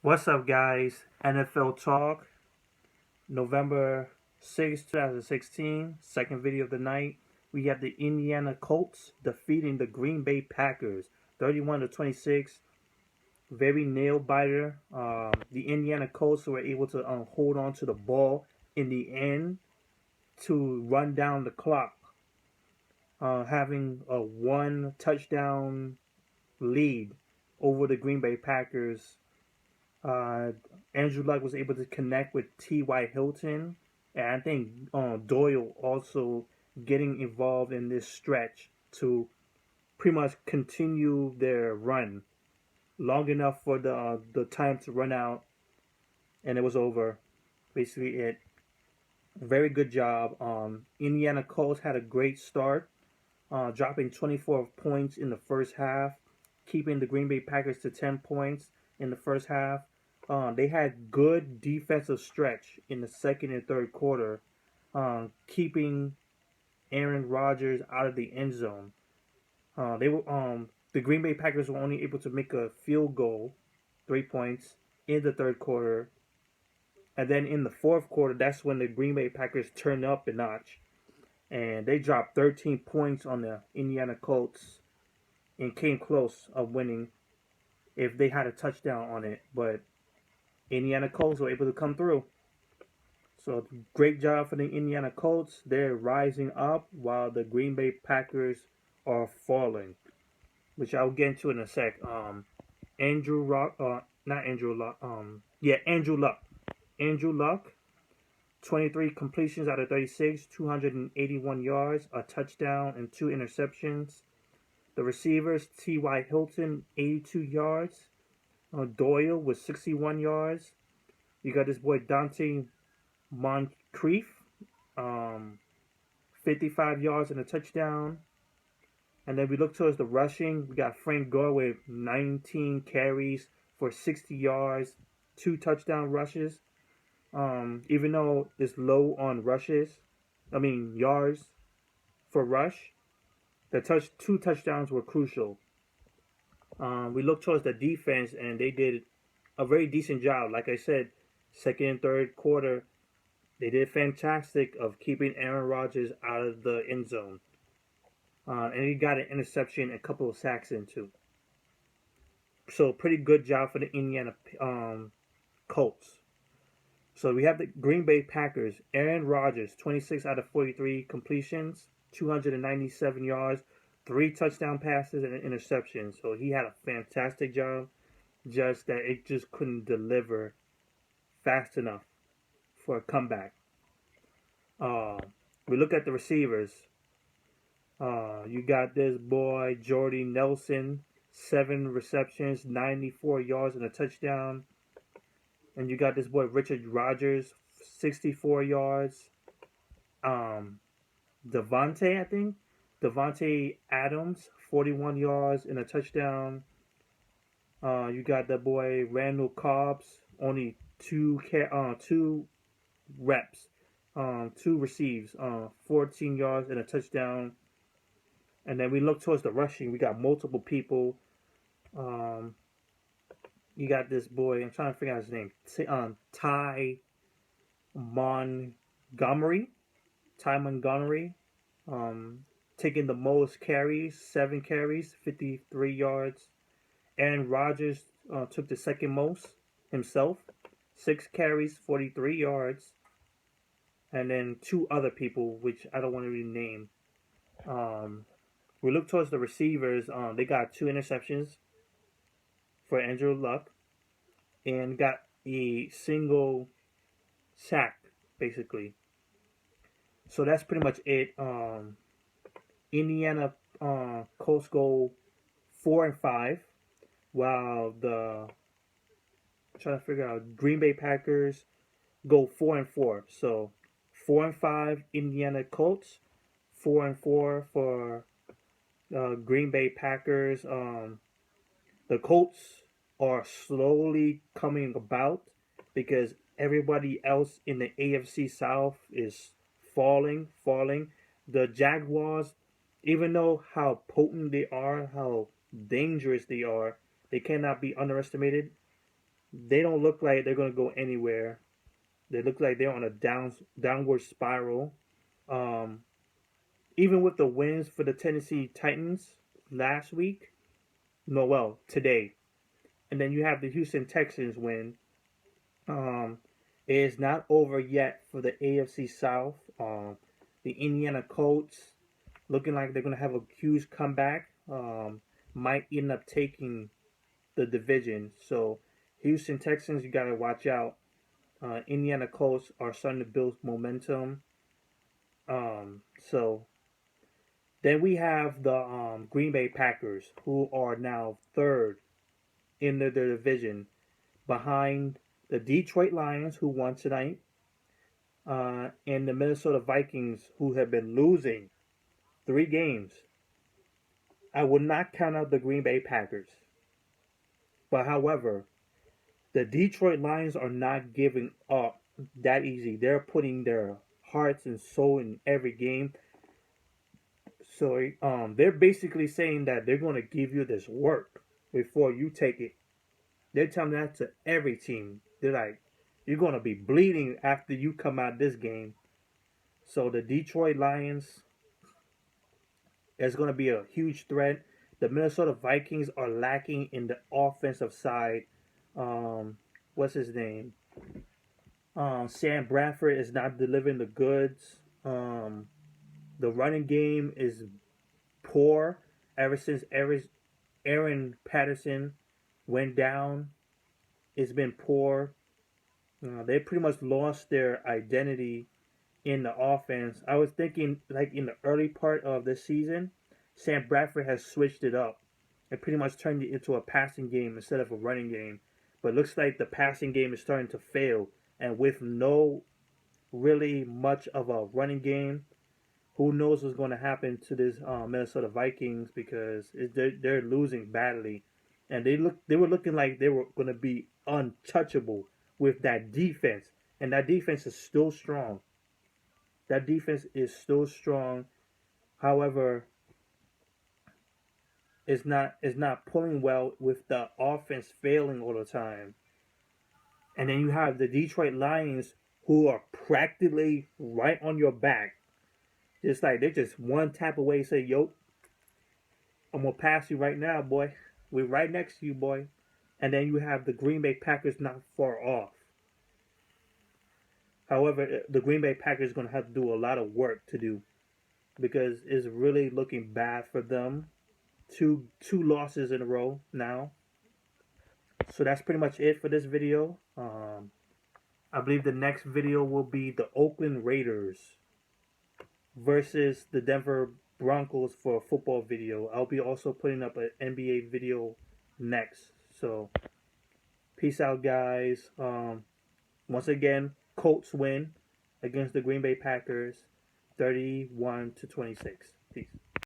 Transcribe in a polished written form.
What's up, guys? NFL Talk, November 6th, 2016, second video of the night. We have the Indiana Colts defeating the Green Bay Packers 31-26. Very nail biter. The Indiana Colts were able to hold on to the ball in the end to run down the clock, having a one touchdown lead over the Green Bay Packers. Uh, Andrew Luck was able to connect with T.Y. Hilton, and I think Doyle also getting involved in this stretch to pretty much continue their run long enough for the time to run out, and it was over. Basically, it. Very good job. Indiana Colts had a great start, dropping 24 points in the first half, keeping the Green Bay Packers to 10 points in the first half. They had good defensive stretch in the second and third quarter, keeping Aaron Rodgers out of the end zone. The Green Bay Packers were only able to make a field goal, 3 points, in the third quarter. And then in the fourth quarter, that's when the Green Bay Packers turned up a notch. And they dropped 13 points on the Indiana Colts and came close of winning if they had a touchdown on it. But Indiana Colts were able to come through. So great job for the Indiana Colts. They're rising up while the Green Bay Packers are falling, which I'll get into in a sec. Andrew Rock, not Andrew Luck. Andrew Luck. Andrew Luck, 23 completions out of 36, 281 yards, a touchdown, and 2 interceptions. The receivers, T.Y. Hilton, 82 yards. Doyle with 61 yards. You got this boy Dante Moncrief, 55 yards and a touchdown. And then we look towards the rushing. We got Frank Gore with 19 carries for 60 yards, 2 touchdown rushes. Even though it's low on yards for rush, the 2 touchdowns were crucial. We look towards the defense, and they did a very decent job. Like I said, second and third quarter, they did fantastic of keeping Aaron Rodgers out of the end zone. And he got an interception and a couple of sacks in too. So pretty good job for the Indiana Colts. So we have the Green Bay Packers. Aaron Rodgers, 26 out of 43 completions, 297 yards, 3 touchdown passes, and an interception. So he had a fantastic job. Just that it just couldn't deliver fast enough for a comeback. We look at the receivers. You got this boy, Jordy Nelson, 7 receptions, 94 yards, and a touchdown. And you got this boy, Richard Rodgers, 64 yards. Devontae Adams, 41 yards and a touchdown. You got that boy, Randall Cobb, only 2 reps, 2 receives, 14 yards and a touchdown. And then we look towards the rushing. We got multiple people. You got this boy, I'm trying to figure out his name, Ty Montgomery, taking the most carries, 7 carries, 53 yards. Aaron Rodgers took the second most himself, 6 carries, 43 yards. And then 2 other people, which I don't want to really name. We look towards the receivers. They got 2 interceptions for Andrew Luck and got a single sack, basically. So that's pretty much it. Indiana Colts go 4-5, while I'm trying to figure out, Green Bay Packers go 4-4. So 4-5 Indiana Colts, 4-4 for Green Bay Packers. The Colts are slowly coming about because everybody else in the AFC South is falling. The Jaguars, even though how potent they are, how dangerous they are, they cannot be underestimated. they don't look like they're going to go anywhere. They look like they're on a downward spiral. Um, Even with the wins for the Tennessee Titans last week, no, well, today, and then you have the Houston Texans win. Um, it is not over yet for the AFC South. The Indiana Colts looking like they're going to have a huge comeback. Might end up taking the division. So, Houston Texans, you got to watch out. Indiana Colts are starting to build momentum. So then we have the Green Bay Packers, who are now third in their division, behind the Detroit Lions, who won tonight, and the Minnesota Vikings, who have been losing 3 games. I would not count out the Green Bay Packers. But however, the Detroit Lions are not giving up that easy. They're putting their hearts and soul in every game. So they're basically saying that they're going to give you this work before you take it. They're telling that to every team. They're like, you're going to be bleeding after you come out this game. So the Detroit Lions is going to be a huge threat. The Minnesota Vikings are lacking in the offensive side. What's his name? Sam Bradford is not delivering the goods. The running game is poor ever since Aaron Patterson went down. It's been poor. They pretty much lost their identity in the offense. I was thinking, like in the early part of the season, Sam Bradford has switched it up and pretty much turned it into a passing game instead of a running game. But it looks like the passing game is starting to fail. And with no really much of a running game, who knows what's going to happen to this Minnesota Vikings, because they're losing badly, and they were looking like they were going to be untouchable with that defense, and that defense is still strong. That defense is still strong. However, it's not pulling well with the offense failing all the time. And then you have the Detroit Lions, who are practically right on your back. It's like they're just one tap away. Say, yo, I'm going to pass you right now, boy. We're right next to you, boy. And then you have the Green Bay Packers not far off. However, the Green Bay Packers are going to have to do a lot of work to do, because it's really looking bad for them. Two losses in a row now. So that's pretty much it for this video. I believe the next video will be the Oakland Raiders versus the Denver Broncos for a football video. I'll be also putting up an NBA video next. So, peace out, guys. Once again, Colts win against the Green Bay Packers, 31-26. Peace.